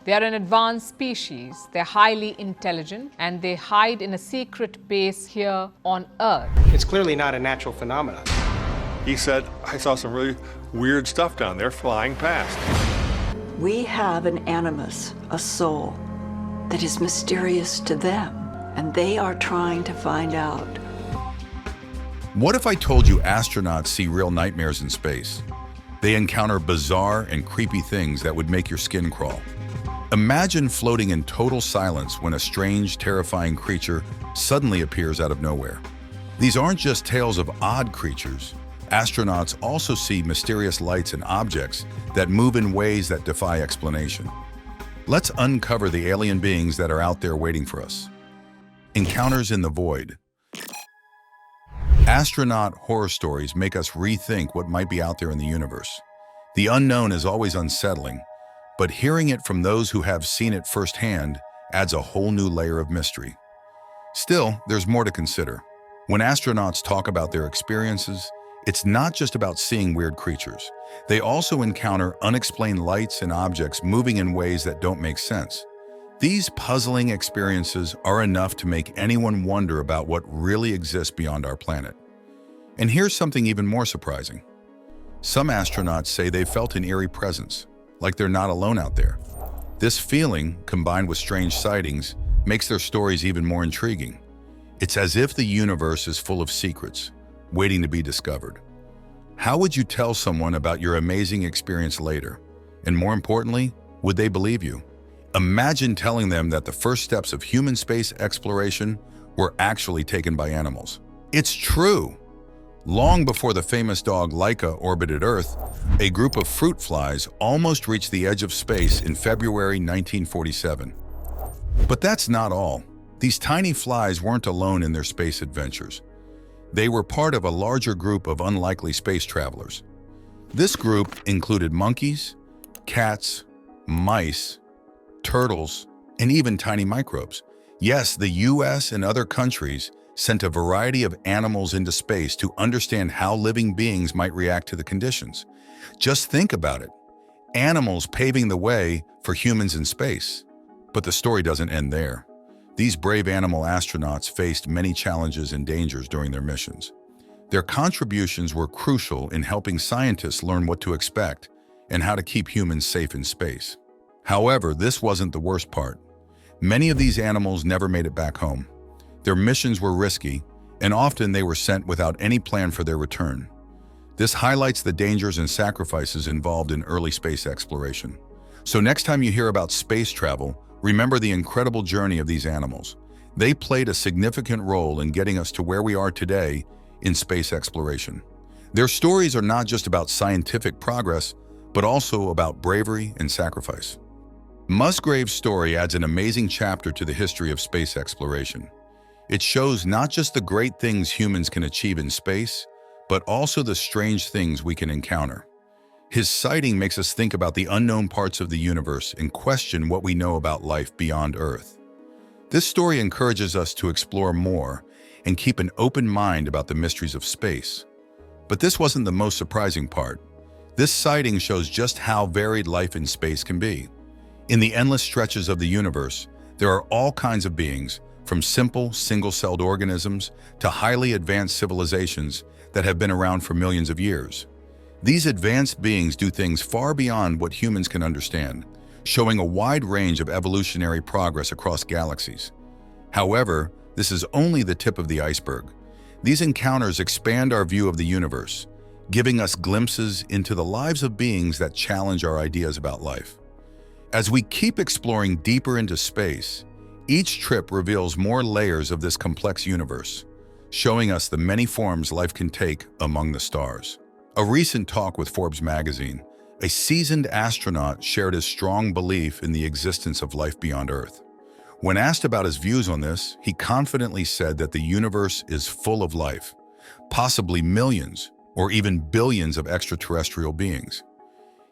They are an advanced species, they're highly intelligent, and they hide in a secret base here on Earth. It's clearly not a natural phenomenon. He said, I saw some really weird stuff down there flying past. We have an animus, a soul, that is mysterious to them, and they are trying to find out. What if I told you astronauts see real nightmares in space? They encounter bizarre and creepy things that would make your skin crawl. Imagine floating in total silence when a strange, terrifying creature suddenly appears out of nowhere. These aren't just tales of odd creatures. Astronauts also see mysterious lights and objects that move in ways that defy explanation. Let's uncover the alien beings that are out there waiting for us. Encounters in the void. Astronaut horror stories make us rethink what might be out there in the universe. The unknown is always unsettling, but hearing it from those who have seen it firsthand adds a whole new layer of mystery. Still, there's more to consider. When astronauts talk about their experiences, it's not just about seeing weird creatures. They also encounter unexplained lights and objects moving in ways that don't make sense. These puzzling experiences are enough to make anyone wonder about what really exists beyond our planet. And here's something even more surprising. Some astronauts say they felt an eerie presence, like they're not alone out there. This feeling, combined with strange sightings, makes their stories even more intriguing. It's as if the universe is full of secrets, waiting to be discovered. How would you tell someone about your amazing experience later? And more importantly, would they believe you? Imagine telling them that the first steps of human space exploration were actually taken by animals. It's true! Long before the famous dog Laika orbited Earth, a group of fruit flies almost reached the edge of space in February 1947. But that's not all. These tiny flies weren't alone in their space adventures. They were part of a larger group of unlikely space travelers. This group included monkeys, cats, mice, turtles, and even tiny microbes. Yes, the US and other countries sent a variety of animals into space to understand how living beings might react to the conditions. Just think about it. Animals paving the way for humans in space. But the story doesn't end there. These brave animal astronauts faced many challenges and dangers during their missions. Their contributions were crucial in helping scientists learn what to expect and how to keep humans safe in space. However, this wasn't the worst part. Many of these animals never made it back home. Their missions were risky, and often they were sent without any plan for their return. This highlights the dangers and sacrifices involved in early space exploration. So next time you hear about space travel, remember the incredible journey of these animals. They played a significant role in getting us to where we are today in space exploration. Their stories are not just about scientific progress, but also about bravery and sacrifice. Musgrave's story adds an amazing chapter to the history of space exploration. It shows not just the great things humans can achieve in space, but also the strange things we can encounter. His sighting makes us think about the unknown parts of the universe and question what we know about life beyond Earth. This story encourages us to explore more and keep an open mind about the mysteries of space. But this wasn't the most surprising part. This sighting shows just how varied life in space can be. In the endless stretches of the universe, there are all kinds of beings, from simple, single-celled organisms to highly advanced civilizations that have been around for millions of years. These advanced beings do things far beyond what humans can understand, showing a wide range of evolutionary progress across galaxies. However, this is only the tip of the iceberg. These encounters expand our view of the universe, giving us glimpses into the lives of beings that challenge our ideas about life. As we keep exploring deeper into space, each trip reveals more layers of this complex universe, showing us the many forms life can take among the stars. A recent talk with Forbes magazine, a seasoned astronaut shared his strong belief in the existence of life beyond Earth. When asked about his views on this, he confidently said that the universe is full of life, possibly millions or even billions of extraterrestrial beings.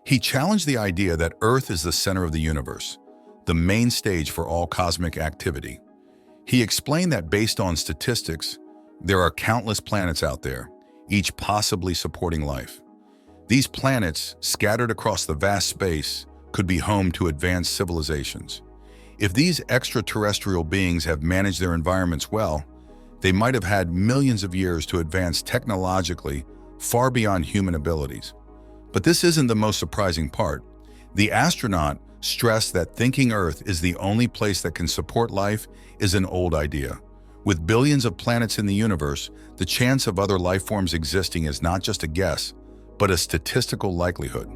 He challenged the idea that Earth is the center of the universe, the main stage for all cosmic activity. He explained that based on statistics, there are countless planets out there, each possibly supporting life. These planets, scattered across the vast space, could be home to advanced civilizations. If these extraterrestrial beings have managed their environments well, they might have had millions of years to advance technologically far beyond human abilities. But this isn't the most surprising part. The astronaut stressed that thinking Earth is the only place that can support life is an old idea. With billions of planets in the universe, the chance of other life forms existing is not just a guess, but a statistical likelihood.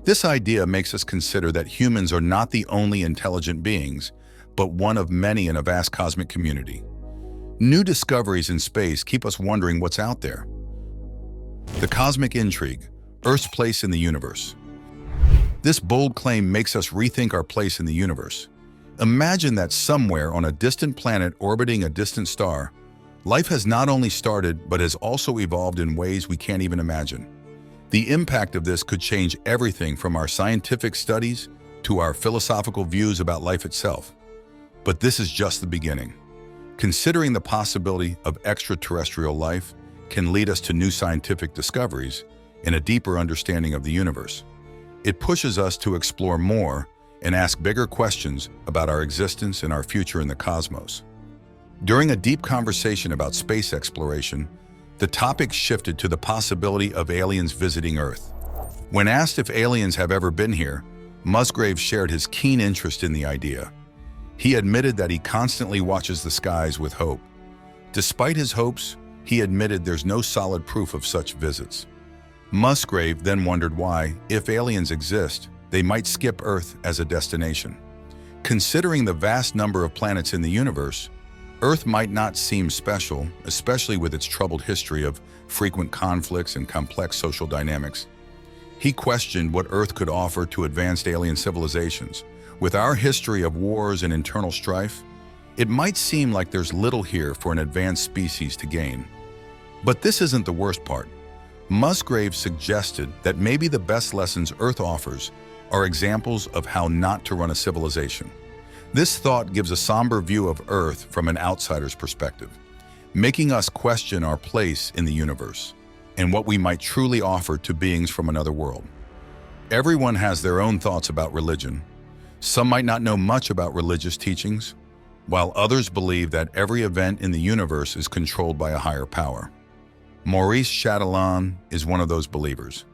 This idea makes us consider that humans are not the only intelligent beings, but one of many in a vast cosmic community. New discoveries in space keep us wondering what's out there. The cosmic intrigue, Earth's place in the universe. This bold claim makes us rethink our place in the universe. Imagine that somewhere on a distant planet orbiting a distant star, life has not only started but has also evolved in ways we can't even imagine. The impact of this could change everything from our scientific studies to our philosophical views about life itself. But this is just the beginning. Considering the possibility of extraterrestrial life can lead us to new scientific discoveries and a deeper understanding of the universe. It pushes us to explore more and ask bigger questions about our existence and our future in the cosmos. During a deep conversation about space exploration, the topic shifted to the possibility of aliens visiting Earth. When asked if aliens have ever been here, Musgrave shared his keen interest in the idea. He admitted that he constantly watches the skies with hope. Despite his hopes, he admitted there's no solid proof of such visits. Musgrave then wondered why, if aliens exist, they might skip Earth as a destination. Considering the vast number of planets in the universe, Earth might not seem special, especially with its troubled history of frequent conflicts and complex social dynamics. He questioned what Earth could offer to advanced alien civilizations. With our history of wars and internal strife, it might seem like there's little here for an advanced species to gain. But this isn't the worst part. Musgrave suggested that maybe the best lessons Earth offers are examples of how not to run a civilization. This thought gives a somber view of Earth from an outsider's perspective, making us question our place in the universe and what we might truly offer to beings from another world. Everyone has their own thoughts about religion. Some might not know much about religious teachings, while others believe that every event in the universe is controlled by a higher power. Maurice Chatelain is one of those believers.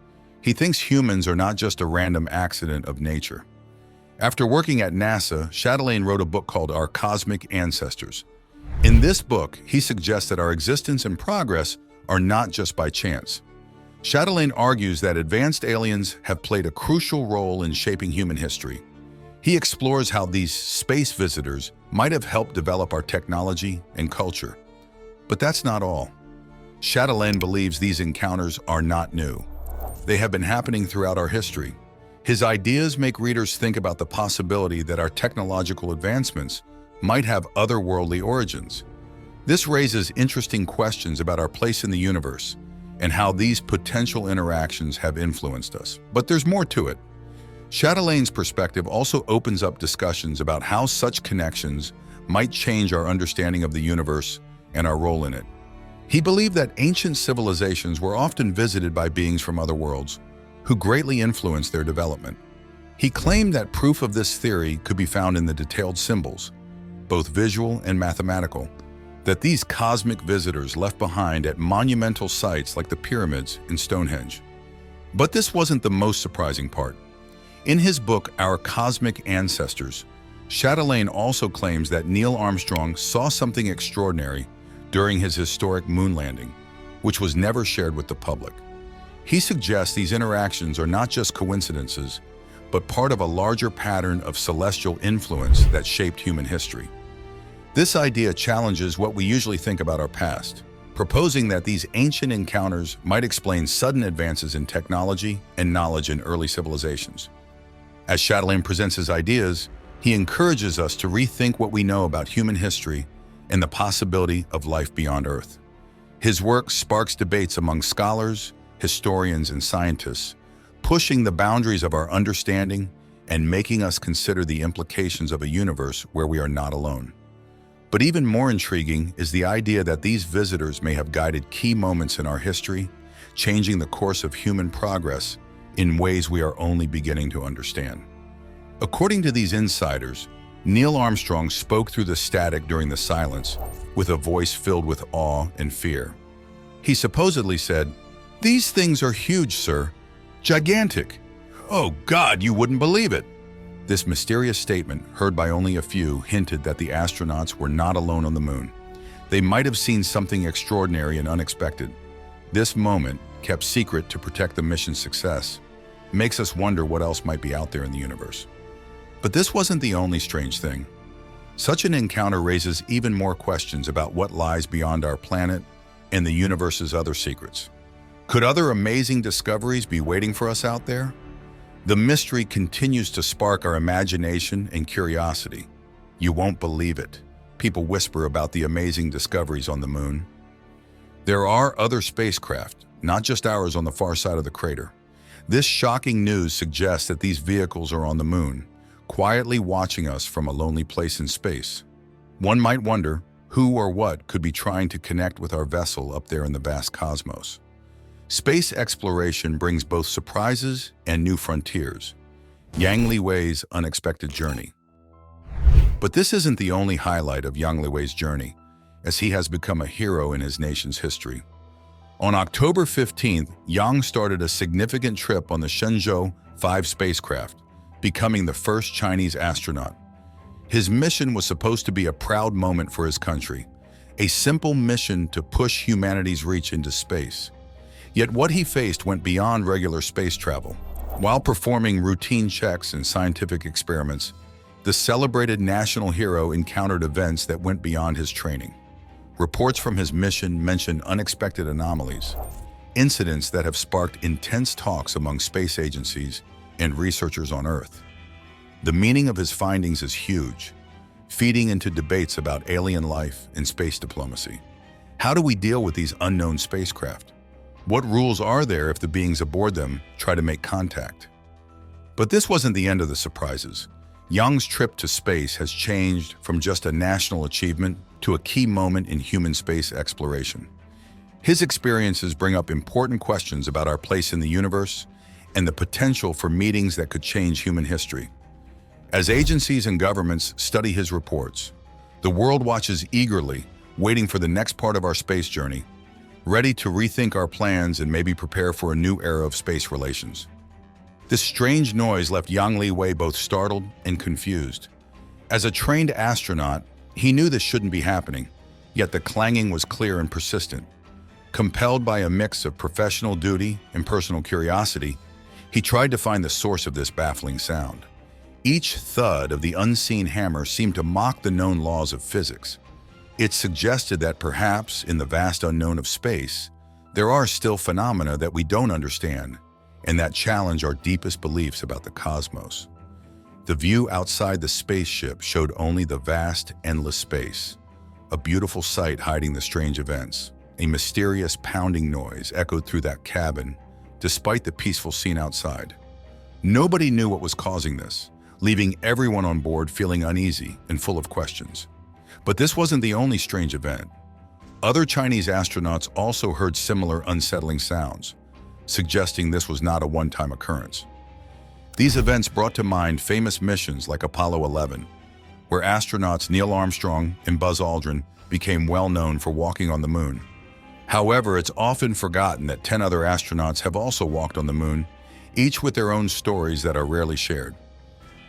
He thinks humans are not just a random accident of nature. After working at NASA, Chatelain wrote a book called Our Cosmic Ancestors. In this book, he suggests that our existence and progress are not just by chance. Chatelain argues that advanced aliens have played a crucial role in shaping human history. He explores how these space visitors might have helped develop our technology and culture. But that's not all. Chatelain believes these encounters are not new. They have been happening throughout our history. His ideas make readers think about the possibility that our technological advancements might have otherworldly origins. This raises interesting questions about our place in the universe and how these potential interactions have influenced us. But there's more to it. Chatelain's perspective also opens up discussions about how such connections might change our understanding of the universe and our role in it. He believed that ancient civilizations were often visited by beings from other worlds, who greatly influenced their development. He claimed that proof of this theory could be found in the detailed symbols, both visual and mathematical, that these cosmic visitors left behind at monumental sites like the pyramids and Stonehenge. But this wasn't the most surprising part. In his book, Our Cosmic Ancestors, Chatelain also claims that Neil Armstrong saw something extraordinary during his historic moon landing, which was never shared with the public. He suggests these interactions are not just coincidences, but part of a larger pattern of celestial influence that shaped human history. This idea challenges what we usually think about our past, proposing that these ancient encounters might explain sudden advances in technology and knowledge in early civilizations. As Chatelain presents his ideas, he encourages us to rethink what we know about human history and the possibility of life beyond Earth. His work sparks debates among scholars, historians, and scientists, pushing the boundaries of our understanding and making us consider the implications of a universe where we are not alone. But even more intriguing is the idea that these visitors may have guided key moments in our history, changing the course of human progress in ways we are only beginning to understand. According to these insiders, Neil Armstrong spoke through the static during the silence with a voice filled with awe and fear. He supposedly said, "These things are huge, sir. Gigantic. Oh God, you wouldn't believe it." This mysterious statement, heard by only a few, hinted that the astronauts were not alone on the moon. They might have seen something extraordinary and unexpected. This moment, kept secret to protect the mission's success, makes us wonder what else might be out there in the universe. But this wasn't the only strange thing. Such an encounter raises even more questions about what lies beyond our planet and the universe's other secrets. Could other amazing discoveries be waiting for us out there? The mystery continues to spark our imagination and curiosity. You won't believe it. People whisper about the amazing discoveries on the moon. There are other spacecraft, not just ours on the far side of the crater. This shocking news suggests that these vehicles are on the moon, quietly watching us from a lonely place in space. One might wonder who or what could be trying to connect with our vessel up there in the vast cosmos. Space exploration brings both surprises and new frontiers. Yang Liwei's unexpected journey. But this isn't the only highlight of Yang Liwei's journey, as he has become a hero in his nation's history. On October 15th, Yang started a significant trip on the Shenzhou 5 spacecraft, becoming the first Chinese astronaut. His mission was supposed to be a proud moment for his country, a simple mission to push humanity's reach into space. Yet what he faced went beyond regular space travel. While performing routine checks and scientific experiments, the celebrated national hero encountered events that went beyond his training. Reports from his mission mention unexpected anomalies, incidents that have sparked intense talks among space agencies and researchers on Earth. The meaning of his findings is huge, feeding into debates about alien life and space diplomacy. How do we deal with these unknown spacecraft? What rules are there if the beings aboard them try to make contact? But this wasn't the end of the surprises. Yang's trip to space has changed from just a national achievement to a key moment in human space exploration. His experiences bring up important questions about our place in the universe and the potential for meetings that could change human history. As agencies and governments study his reports, the world watches eagerly, waiting for the next part of our space journey, ready to rethink our plans and maybe prepare for a new era of space relations. This strange noise left Yang Liwei both startled and confused. As a trained astronaut, he knew this shouldn't be happening, yet the clanging was clear and persistent. Compelled by a mix of professional duty and personal curiosity, he tried to find the source of this baffling sound. Each thud of the unseen hammer seemed to mock the known laws of physics. It suggested that perhaps, in the vast unknown of space, there are still phenomena that we don't understand and that challenge our deepest beliefs about the cosmos. The view outside the spaceship showed only the vast, endless space, a beautiful sight hiding the strange events. A mysterious pounding noise echoed through that cabin, despite the peaceful scene outside. Nobody knew what was causing this, leaving everyone on board feeling uneasy and full of questions. But this wasn't the only strange event. Other Chinese astronauts also heard similar unsettling sounds, suggesting this was not a one-time occurrence. These events brought to mind famous missions like Apollo 11, where astronauts Neil Armstrong and Buzz Aldrin became well known for walking on the moon. However, it's often forgotten that 10 other astronauts have also walked on the moon, each with their own stories that are rarely shared.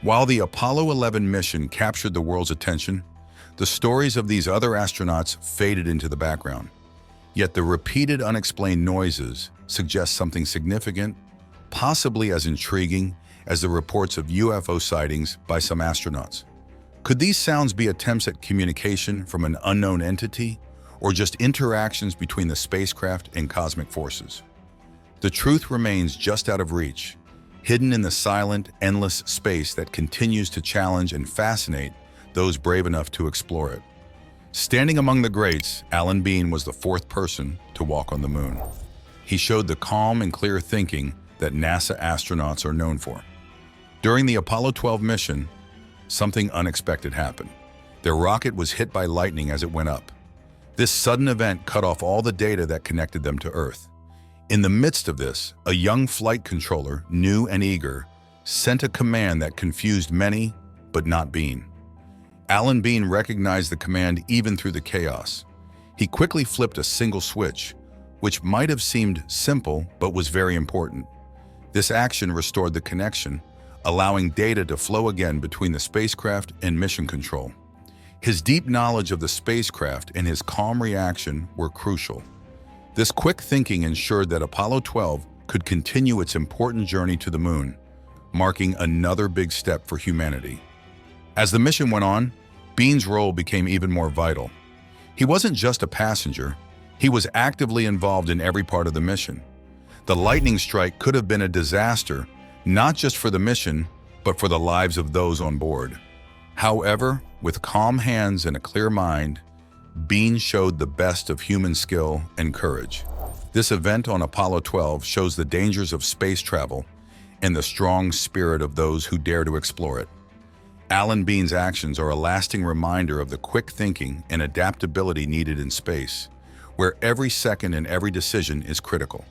While the Apollo 11 mission captured the world's attention, the stories of these other astronauts faded into the background. Yet the repeated unexplained noises suggest something significant, possibly as intriguing as the reports of UFO sightings by some astronauts. Could these sounds be attempts at communication from an unknown entity, or just interactions between the spacecraft and cosmic forces? The truth remains just out of reach, hidden in the silent, endless space that continues to challenge and fascinate those brave enough to explore it. Standing among the greats, Alan Bean was the fourth person to walk on the moon. He showed the calm and clear thinking that NASA astronauts are known for. During the Apollo 12 mission, something unexpected happened. Their rocket was hit by lightning as it went up. This sudden event cut off all the data that connected them to Earth. In the midst of this, a young flight controller, new and eager, sent a command that confused many, but not Bean. Alan Bean recognized the command even through the chaos. He quickly flipped a single switch, which might have seemed simple but was very important. This action restored the connection, allowing data to flow again between the spacecraft and mission control. His deep knowledge of the spacecraft and his calm reaction were crucial. This quick thinking ensured that Apollo 12 could continue its important journey to the moon, marking another big step for humanity. As the mission went on, Bean's role became even more vital. He wasn't just a passenger, he was actively involved in every part of the mission. The lightning strike could have been a disaster, not just for the mission, but for the lives of those on board. However, with calm hands and a clear mind, Bean showed the best of human skill and courage. This event on Apollo 12 shows the dangers of space travel and the strong spirit of those who dare to explore it. Alan Bean's actions are a lasting reminder of the quick thinking and adaptability needed in space, where every second and every decision is critical.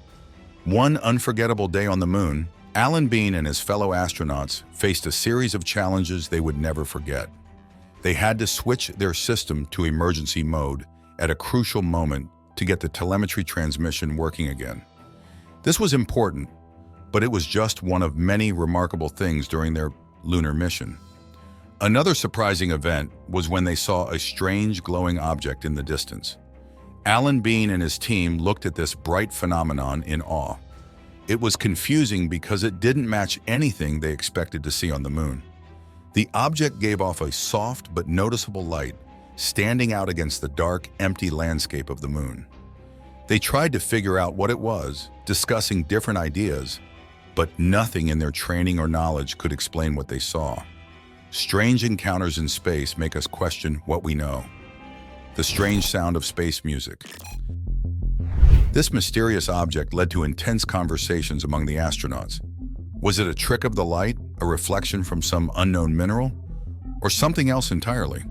One unforgettable day on the moon, Alan Bean and his fellow astronauts faced a series of challenges they would never forget. They had to switch their system to emergency mode at a crucial moment to get the telemetry transmission working again. This was important, but it was just one of many remarkable things during their lunar mission. Another surprising event was when they saw a strange glowing object in the distance. Alan Bean and his team looked at this bright phenomenon in awe. It was confusing because it didn't match anything they expected to see on the moon. The object gave off a soft but noticeable light, standing out against the dark, empty landscape of the moon. They tried to figure out what it was, discussing different ideas, but nothing in their training or knowledge could explain what they saw. Strange encounters in space make us question what we know. The strange sound of space music. This mysterious object led to intense conversations among the astronauts. Was it a trick of the light, a reflection from some unknown mineral, or something else entirely?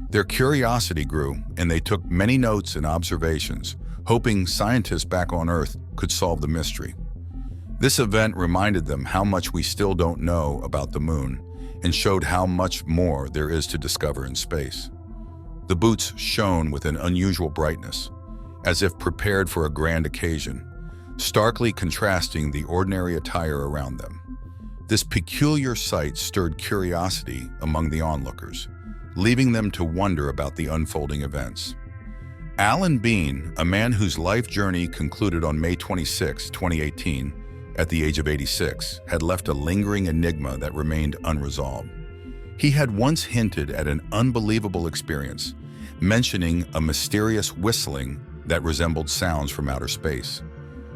Their curiosity grew, and they took many notes and observations, hoping scientists back on Earth could solve the mystery. This event reminded them how much we still don't know about the moon, and showed how much more there is to discover in space. The boots shone with an unusual brightness, as if prepared for a grand occasion, starkly contrasting the ordinary attire around them. This peculiar sight stirred curiosity among the onlookers, leaving them to wonder about the unfolding events. Alan Bean, a man whose life journey concluded on May 26, 2018, at the age of 86, had left a lingering enigma that remained unresolved. He had once hinted at an unbelievable experience, mentioning a mysterious whistling that resembled sounds from outer space.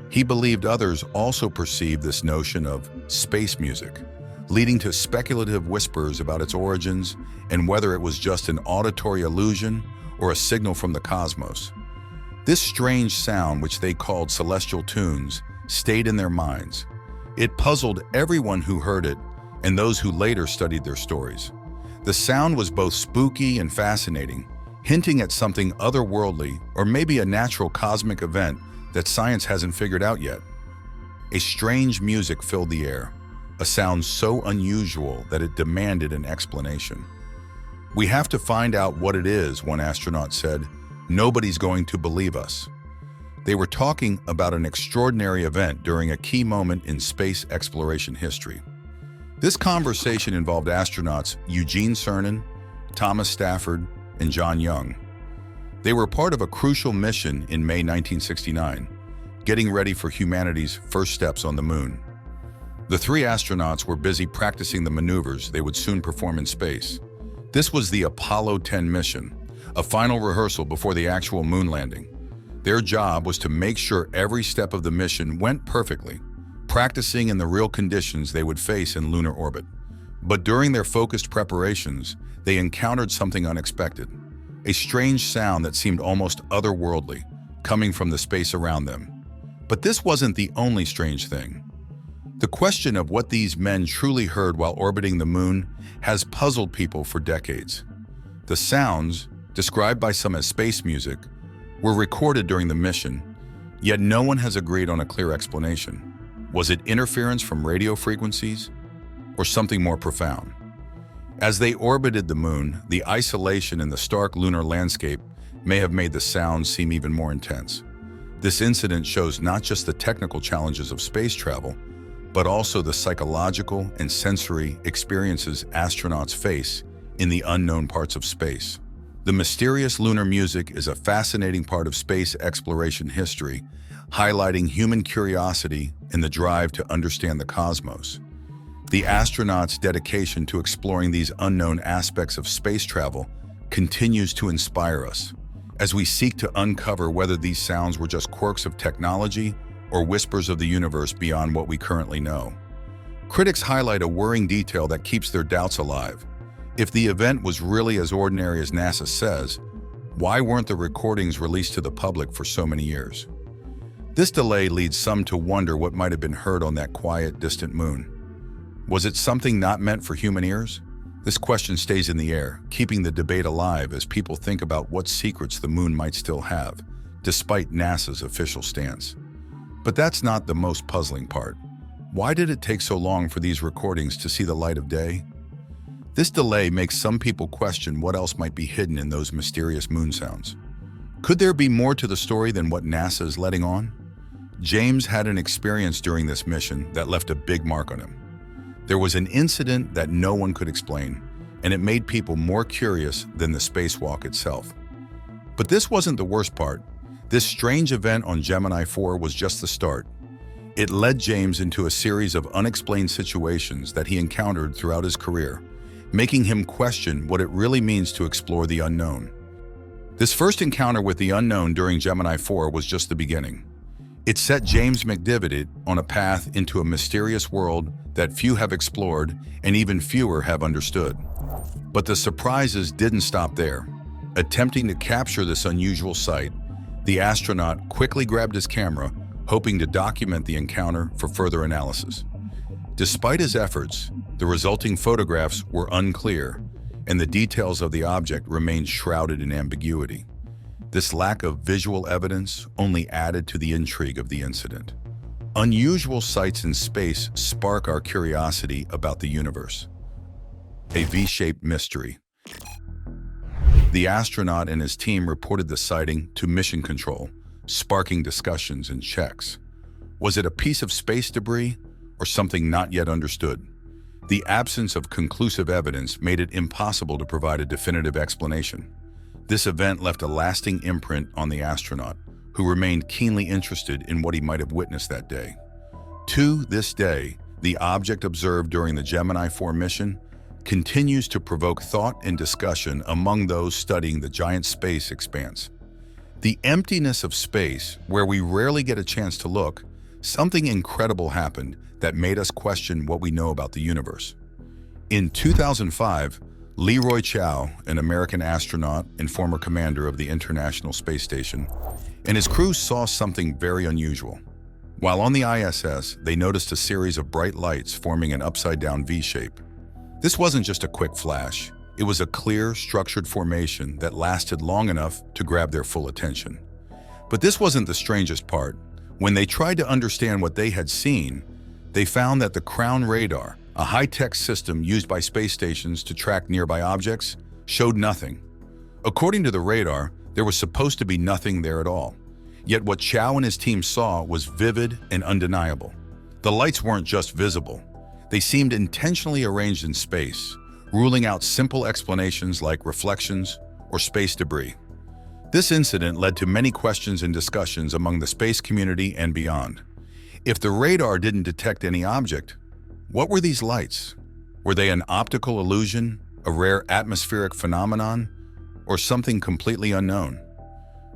He believed others also perceived this notion of space music, leading to speculative whispers about its origins and whether it was just an auditory illusion or a signal from the cosmos. This strange sound, which they called celestial tunes, stayed in their minds. It puzzled everyone who heard it and those who later studied their stories. The sound was both spooky and fascinating, hinting at something otherworldly or maybe a natural cosmic event that science hasn't figured out yet. A strange music filled the air, a sound so unusual that it demanded an explanation. "We have to find out what it is," one astronaut said. "Nobody's going to believe us." They were talking about an extraordinary event during a key moment in space exploration history. This conversation involved astronauts Eugene Cernan, Thomas Stafford, and John Young. They were part of a crucial mission in May 1969, getting ready for humanity's first steps on the moon. The three astronauts were busy practicing the maneuvers they would soon perform in space. This was the Apollo 10 mission, a final rehearsal before the actual moon landing. Their job was to make sure every step of the mission went perfectly, practicing in the real conditions they would face in lunar orbit. But during their focused preparations, they encountered something unexpected, a strange sound that seemed almost otherworldly, coming from the space around them. But this wasn't the only strange thing. The question of what these men truly heard while orbiting the moon has puzzled people for decades. The sounds, described by some as space music, were recorded during the mission, yet no one has agreed on a clear explanation. Was it interference from radio frequencies? or something more profound? As they orbited the moon, the isolation in the stark lunar landscape may have made the sounds seem even more intense. This incident shows not just the technical challenges of space travel, but also the psychological and sensory experiences astronauts face in the unknown parts of space. The mysterious lunar music is a fascinating part of space exploration history, highlighting human curiosity and the drive to understand the cosmos. The astronauts' dedication to exploring these unknown aspects of space travel continues to inspire us, as we seek to uncover whether these sounds were just quirks of technology or whispers of the universe beyond what we currently know. Critics highlight a worrying detail that keeps their doubts alive. If the event was really as ordinary as NASA says, why weren't the recordings released to the public for so many years? This delay leads some to wonder what might have been heard on that quiet, distant moon. Was it something not meant for human ears? This question stays in the air, keeping the debate alive as people think about what secrets the moon might still have, despite NASA's official stance. But that's not the most puzzling part. Why did it take so long for these recordings to see the light of day? This delay makes some people question what else might be hidden in those mysterious moon sounds. Could there be more to the story than what NASA is letting on? James had an experience during this mission that left a big mark on him. There was an incident that no one could explain, and it made people more curious than the spacewalk itself. But this wasn't the worst part. This strange event on Gemini 4 was just the start. It led James into a series of unexplained situations that he encountered throughout his career, making him question what it really means to explore the unknown. This first encounter with the unknown during Gemini 4 was just the beginning. It set James McDivitt on a path into a mysterious world that few have explored and even fewer have understood. But the surprises didn't stop there. Attempting to capture this unusual sight, the astronaut quickly grabbed his camera, hoping to document the encounter for further analysis. Despite his efforts, the resulting photographs were unclear, and the details of the object remained shrouded in ambiguity. This lack of visual evidence only added to the intrigue of the incident. Unusual sights in space spark our curiosity about the universe. A V-shaped mystery. The astronaut and his team reported the sighting to Mission Control, sparking discussions and checks. Was it a piece of space debris or something not yet understood? The absence of conclusive evidence made it impossible to provide a definitive explanation. This event left a lasting imprint on the astronaut, who remained keenly interested in what he might have witnessed that day. To this day, the object observed during the Gemini 4 mission continues to provoke thought and discussion among those studying the giant space expanse. The emptiness of space, where we rarely get a chance to look, something incredible happened that made us question what we know about the universe. In 2005, Leroy Chiao, an American astronaut and former commander of the International Space Station, and his crew saw something very unusual. While on the ISS, they noticed a series of bright lights forming an upside-down V-shape. This wasn't just a quick flash. It was a clear, structured formation that lasted long enough to grab their full attention. But this wasn't the strangest part. When they tried to understand what they had seen, they found that the Crown radar, a high-tech system used by space stations to track nearby objects, showed nothing. According to the radar, there was supposed to be nothing there at all. Yet what Chow and his team saw was vivid and undeniable. The lights weren't just visible. They seemed intentionally arranged in space, ruling out simple explanations like reflections or space debris. This incident led to many questions and discussions among the space community and beyond. If the radar didn't detect any object, what were these lights? Were they an optical illusion, a rare atmospheric phenomenon, or something completely unknown?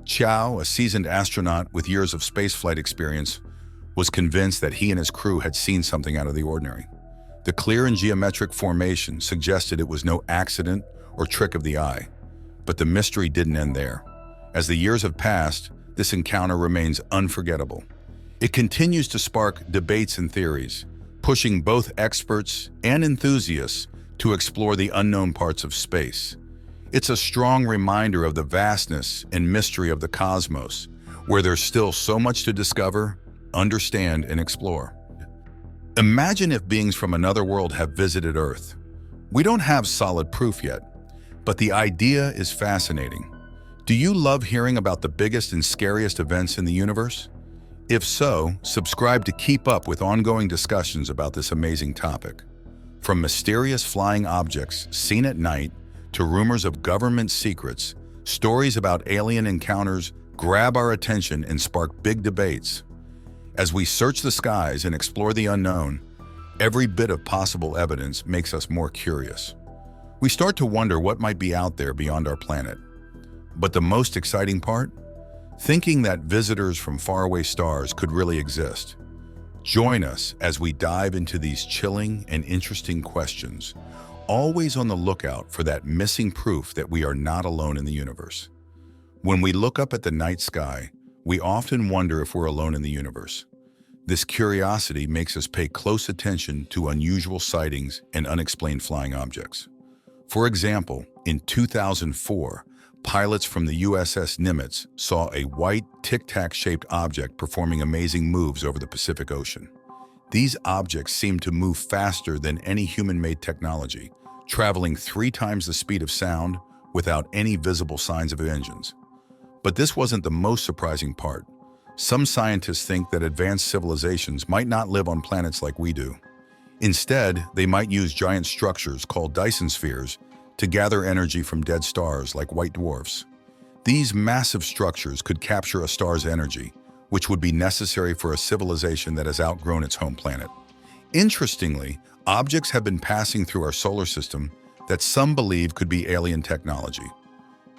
Chow, a seasoned astronaut with years of spaceflight experience, was convinced that he and his crew had seen something out of the ordinary. The clear and geometric formation suggested it was no accident or trick of the eye. But the mystery didn't end there. As the years have passed, this encounter remains unforgettable. It continues to spark debates and theories, pushing both experts and enthusiasts to explore the unknown parts of space. It's a strong reminder of the vastness and mystery of the cosmos, where there's still so much to discover, understand, and explore. Imagine if beings from another world have visited Earth. We don't have solid proof yet, but the idea is fascinating. Do you love hearing about the biggest and scariest events in the universe? If so, subscribe to keep up with ongoing discussions about this amazing topic. From mysterious flying objects seen at night to rumors of government secrets, stories about alien encounters grab our attention and spark big debates. As we search the skies and explore the unknown, every bit of possible evidence makes us more curious. We start to wonder what might be out there beyond our planet. But the most exciting part? Thinking that visitors from faraway stars could really exist. Join us as we dive into these chilling and interesting questions, always on the lookout for that missing proof that we are not alone in the universe. When we look up at the night sky, we often wonder if we're alone in the universe. This curiosity makes us pay close attention to unusual sightings and unexplained flying objects. For example, in 2004, pilots from the USS Nimitz saw a white tic-tac-shaped object performing amazing moves over the Pacific Ocean. These objects seemed to move faster than any human-made technology, traveling 3 times the speed of sound without any visible signs of engines. But this wasn't the most surprising part. Some scientists think that advanced civilizations might not live on planets like we do. Instead, they might use giant structures called Dyson spheres to gather energy from dead stars like white dwarfs. These massive structures could capture a star's energy, which would be necessary for a civilization that has outgrown its home planet. Interestingly, objects have been passing through our solar system that some believe could be alien technology.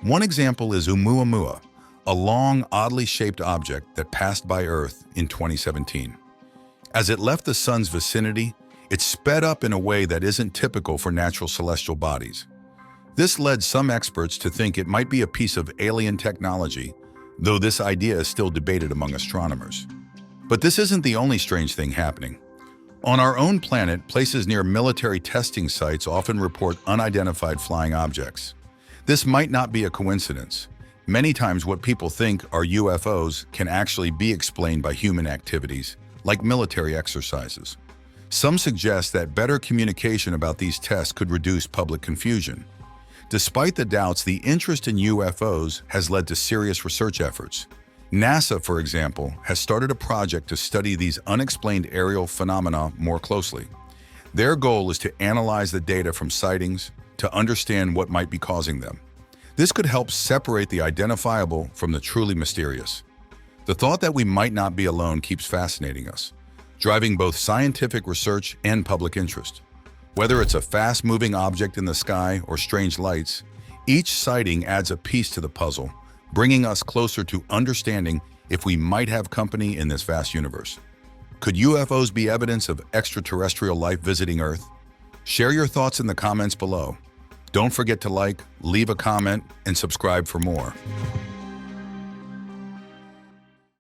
One example is Oumuamua, a long, oddly shaped object that passed by Earth in 2017. As it left the sun's vicinity, it sped up in a way that isn't typical for natural celestial bodies. This led some experts to think it might be a piece of alien technology, though this idea is still debated among astronomers. But this isn't the only strange thing happening. On our own planet, places near military testing sites often report unidentified flying objects. This might not be a coincidence. Many times what people think are UFOs can actually be explained by human activities, like military exercises. Some suggest that better communication about these tests could reduce public confusion. Despite the doubts, the interest in UFOs has led to serious research efforts. NASA, for example, has started a project to study these unexplained aerial phenomena more closely. Their goal is to analyze the data from sightings to understand what might be causing them. This could help separate the identifiable from the truly mysterious. The thought that we might not be alone keeps fascinating us, driving both scientific research and public interest. Whether it's a fast-moving object in the sky or strange lights, each sighting adds a piece to the puzzle, bringing us closer to understanding if we might have company in this vast universe. Could UFOs be evidence of extraterrestrial life visiting Earth? Share your thoughts in the comments below. Don't forget to like, leave a comment, and subscribe for more.